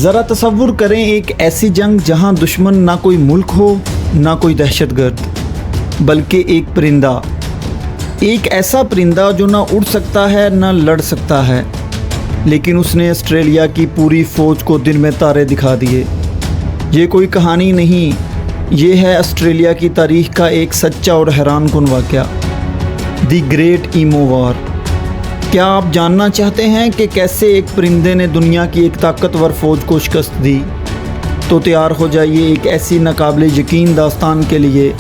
ذرا تصور کریں ایک ایسی جنگ جہاں دشمن نہ کوئی ملک ہو نہ کوئی دہشت گرد، بلکہ ایک پرندہ، ایک ایسا پرندہ جو نہ اڑ سکتا ہے نہ لڑ سکتا ہے، لیکن اس نے آسٹریلیا کی پوری فوج کو دن میں تارے دکھا دیے۔ یہ کوئی کہانی نہیں، یہ ہے آسٹریلیا کی تاریخ کا ایک سچا اور حیران کن واقعہ، دی گریٹ ایمو وار۔ کیا آپ جاننا چاہتے ہیں کہ کیسے ایک پرندے نے دنیا کی ایک طاقتور فوج کو شکست دی؟ تو تیار ہو جائیے ایک ایسی ناقابل یقین داستان کے لیے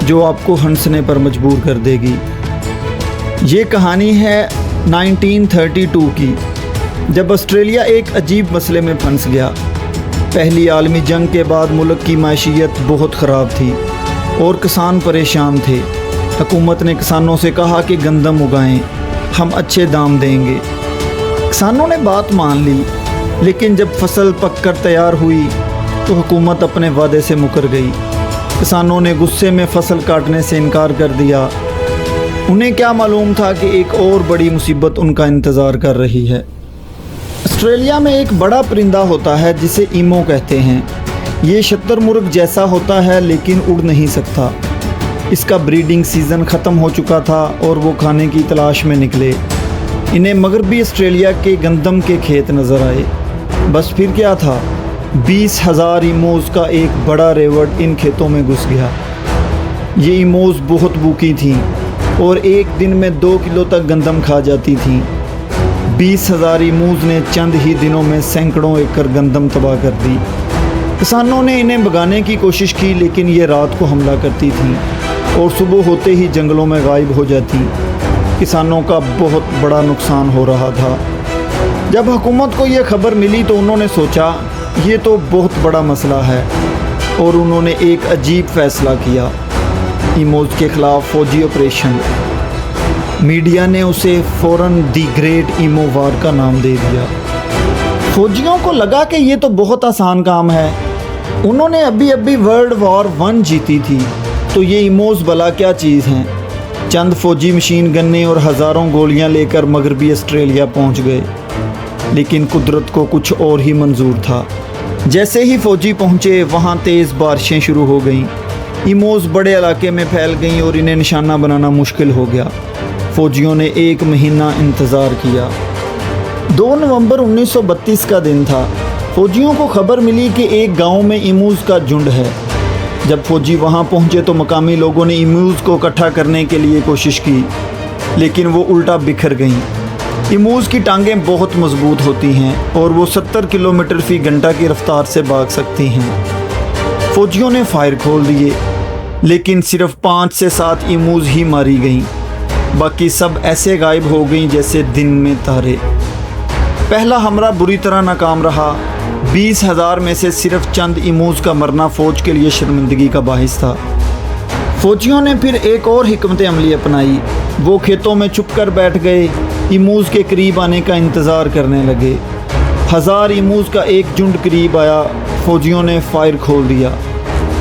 جو آپ کو ہنسنے پر مجبور کر دے گی۔ یہ کہانی ہے 1932 کی، جب آسٹریلیا ایک عجیب مسئلے میں پھنس گیا۔ پہلی عالمی جنگ کے بعد ملک کی معیشت بہت خراب تھی اور کسان پریشان تھے۔ حکومت نے کسانوں سے کہا کہ گندم اگائیں، ہم اچھے دام دیں گے۔ کسانوں نے بات مان لی، لیکن جب فصل پک کر تیار ہوئی تو حکومت اپنے وعدے سے مکر گئی۔ کسانوں نے غصے میں فصل کاٹنے سے انکار کر دیا۔ انہیں کیا معلوم تھا کہ ایک اور بڑی مصیبت ان کا انتظار کر رہی ہے۔ آسٹریلیا میں ایک بڑا پرندہ ہوتا ہے جسے ایمو کہتے ہیں۔ یہ شتر مرغ جیسا ہوتا ہے لیکن اڑ نہیں سکتا۔ اس کا بریڈنگ سیزن ختم ہو چکا تھا اور وہ کھانے کی تلاش میں نکلے۔ انہیں مغربی آسٹریلیا کے گندم کے کھیت نظر آئے۔ بس پھر کیا تھا، 20,000 ایموز کا ایک بڑا ریوڑ ان کھیتوں میں گھس گیا۔ یہ ایموز بہت بھوکی تھیں اور ایک دن میں 2 کلو تک گندم کھا جاتی تھیں۔ 20,000 ایموز نے چند ہی دنوں میں سینکڑوں ایکڑ گندم تباہ کر دی۔ کسانوں نے انہیں بھگانے کی کوشش کی، لیکن یہ رات کو حملہ کرتی تھیں اور صبح ہوتے ہی جنگلوں میں غائب ہو جاتی۔ کسانوں کا بہت بڑا نقصان ہو رہا تھا۔ جب حکومت کو یہ خبر ملی تو انہوں نے سوچا یہ تو بہت بڑا مسئلہ ہے، اور انہوں نے ایک عجیب فیصلہ کیا، ایموز کے خلاف فوجی آپریشن۔ میڈیا نے اسے فوراً دی گریٹ ایمو وار کا نام دے دیا۔ فوجیوں کو لگا کہ یہ تو بہت آسان کام ہے، انہوں نے ابھی ورلڈ وار 1 جیتی تھی، تو یہ ایموز بلا کیا چیز ہیں۔ چند فوجی مشین گنیں اور ہزاروں گولیاں لے کر مغربی آسٹریلیا پہنچ گئے، لیکن قدرت کو کچھ اور ہی منظور تھا۔ جیسے ہی فوجی پہنچے وہاں تیز بارشیں شروع ہو گئیں۔ ایموز بڑے علاقے میں پھیل گئیں اور انہیں نشانہ بنانا مشکل ہو گیا۔ فوجیوں نے 1 مہینہ انتظار کیا۔ 2 نومبر 1932 کا دن تھا۔ فوجیوں کو خبر ملی کہ ایک گاؤں میں ایموز کا جھنڈ ہے۔ جب فوجی وہاں پہنچے تو مقامی لوگوں نے ایموز کو اکٹھا کرنے کے لیے کوشش کی، لیکن وہ الٹا بکھر گئیں۔ ایموز کی ٹانگیں بہت مضبوط ہوتی ہیں اور وہ 70 کلومیٹر فی گھنٹہ کی رفتار سے بھاگ سکتی ہیں۔ فوجیوں نے فائر کھول دیے، لیکن صرف 5 سے 7 ایموز ہی ماری گئیں، باقی سب ایسے غائب ہو گئیں جیسے دن میں تارے۔ پہلا حملہ بری طرح ناکام رہا۔ 20,000 میں سے صرف چند ایموز کا مرنا فوج کے لیے شرمندگی کا باعث تھا۔ فوجیوں نے پھر ایک اور حکمت عملی اپنائی۔ وہ کھیتوں میں چھپ کر بیٹھ گئے، ایموز کے قریب آنے کا انتظار کرنے لگے۔ 1000 ایموز کا ایک جھنڈ قریب آیا۔ فوجیوں نے فائر کھول دیا،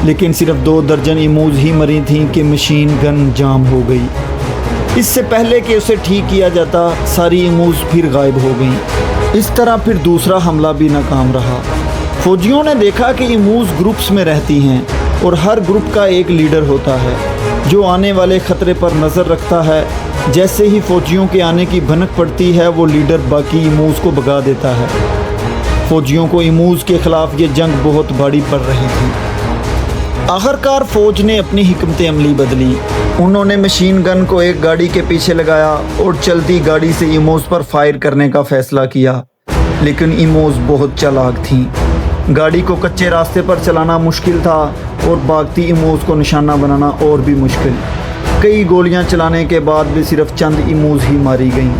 لیکن صرف 2 درجن ایموز ہی مری تھیں کہ مشین گن جام ہو گئی۔ اس سے پہلے کہ اسے ٹھیک کیا جاتا، ساری ایموز پھر غائب ہو گئیں۔ اس طرح پھر دوسرا حملہ بھی ناکام رہا۔ فوجیوں نے دیکھا کہ ایموز گروپس میں رہتی ہیں اور ہر گروپ کا ایک لیڈر ہوتا ہے جو آنے والے خطرے پر نظر رکھتا ہے۔ جیسے ہی فوجیوں کے آنے کی بھنک پڑتی ہے وہ لیڈر باقی ایموز کو بھگا دیتا ہے۔ فوجیوں کو ایموز کے خلاف یہ جنگ بہت بھاری پڑ رہی تھی۔ آخرکار فوج نے اپنی حکمت عملی بدلی۔ انہوں نے مشین گن کو ایک گاڑی کے پیچھے لگایا اور چلتی گاڑی سے ایموز پر فائر کرنے کا فیصلہ کیا، لیکن ایموز بہت چالاک تھیں۔ گاڑی کو کچے راستے پر چلانا مشکل تھا اور بھاگتی ایموز کو نشانہ بنانا اور بھی مشکل۔ کئی گولیاں چلانے کے بعد بھی صرف چند ایموز ہی ماری گئیں۔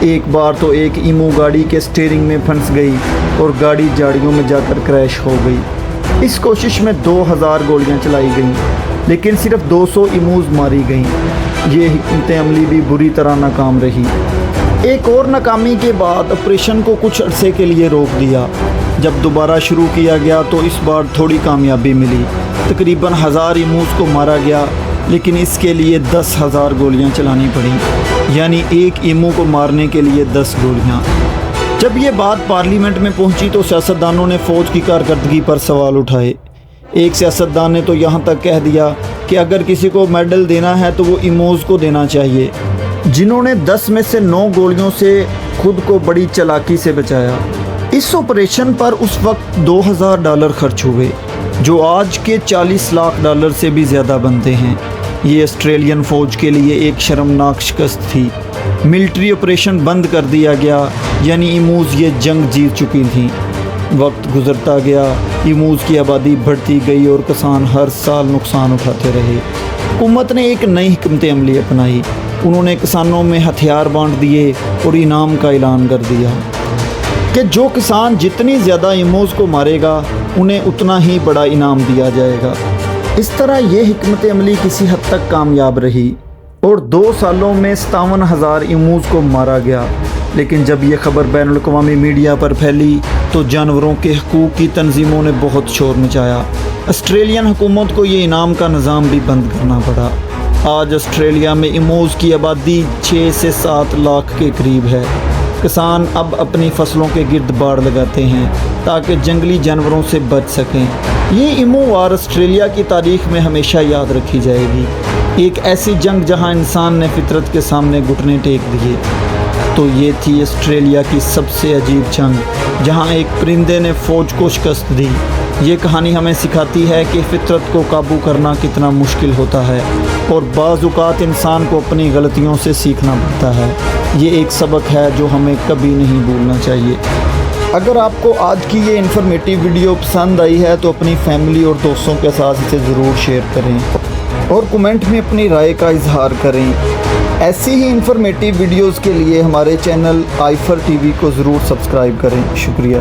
ایک بار تو ایک ایمو گاڑی کے سٹیئرنگ میں پھنس گئی اور گاڑی جھاڑیوں میں جا کر کریش ہو گئی۔ اس کوشش میں 2000 گولیاں چلائی گئیں، لیکن صرف 200 ایموز ماری گئیں۔ یہ حکمت عملی بھی بری طرح ناکام رہی۔ ایک اور ناکامی کے بعد آپریشن کو کچھ عرصے کے لیے روک دیا۔ جب دوبارہ شروع کیا گیا تو اس بار تھوڑی کامیابی ملی۔ تقریباً 1000 ایموز کو مارا گیا، لیکن اس کے لیے 10,000 گولیاں چلانی پڑیں، یعنی ایک ایمو کو مارنے کے لیے 10 گولیاں۔ جب یہ بات پارلیمنٹ میں پہنچی تو سیاستدانوں نے فوج کی کارکردگی پر سوال اٹھائے۔ ایک سیاستدان نے تو یہاں تک کہہ دیا کہ اگر کسی کو میڈل دینا ہے تو وہ ایموز کو دینا چاہیے، جنہوں نے 10 میں سے 9 گولیوں سے خود کو بڑی چالاکی سے بچایا۔ اس آپریشن پر اس وقت $2000 خرچ ہوئے، جو آج کے $40 لاکھ سے بھی زیادہ بنتے ہیں۔ یہ آسٹریلین فوج کے لیے ایک شرمناک شکست تھی۔ ملٹری آپریشن بند کر دیا گیا، یعنی ایموز یہ جنگ جیت چکی تھیں۔ وقت گزرتا گیا، ایموز کی آبادی بڑھتی گئی اور کسان ہر سال نقصان اٹھاتے رہے۔ حکومت نے ایک نئی حکمت عملی اپنائی۔ انہوں نے کسانوں میں ہتھیار بانٹ دیے اور انعام کا اعلان کر دیا کہ جو کسان جتنی زیادہ ایموز کو مارے گا انہیں اتنا ہی بڑا انعام دیا جائے گا۔ اس طرح یہ حکمت عملی کسی حد تک کامیاب رہی اور 2 سالوں میں 57,000 ایموز کو مارا گیا۔ لیکن جب یہ خبر بین الاقوامی میڈیا پر پھیلی تو جانوروں کے حقوق کی تنظیموں نے بہت شور مچایا۔ آسٹریلین حکومت کو یہ انعام کا نظام بھی بند کرنا پڑا۔ آج آسٹریلیا میں ایموز کی آبادی 6 سے 7 لاکھ کے قریب ہے۔ کسان اب اپنی فصلوں کے گرد باڑ لگاتے ہیں تاکہ جنگلی جانوروں سے بچ سکیں۔ یہ ایمو وار آسٹریلیا کی تاریخ میں ہمیشہ یاد رکھی جائے گی۔ ایک ایسی جنگ جہاں انسان نے فطرت کے سامنے گھٹنے ٹیک دیے۔ تو یہ تھی آسٹریلیا کی سب سے عجیب جنگ جہاں ایک پرندے نے فوج کو شکست دی۔ یہ کہانی ہمیں سکھاتی ہے کہ فطرت کو قابو کرنا کتنا مشکل ہوتا ہے اور بعض اوقات انسان کو اپنی غلطیوں سے سیکھنا پڑتا ہے۔ یہ ایک سبق ہے جو ہمیں کبھی نہیں بھولنا چاہیے۔ اگر آپ کو آج کی یہ انفارمیٹیو ویڈیو پسند آئی ہے تو اپنی فیملی اور دوستوں کے ساتھ اسے ضرور شیئر کریں اور کمنٹ میں اپنی رائے کا اظہار کریں۔ ایسی ہی انفارمیٹیو ویڈیوز کے لیے ہمارے چینل آئیفر ٹی وی کو ضرور سبسکرائب کریں۔ شکریہ۔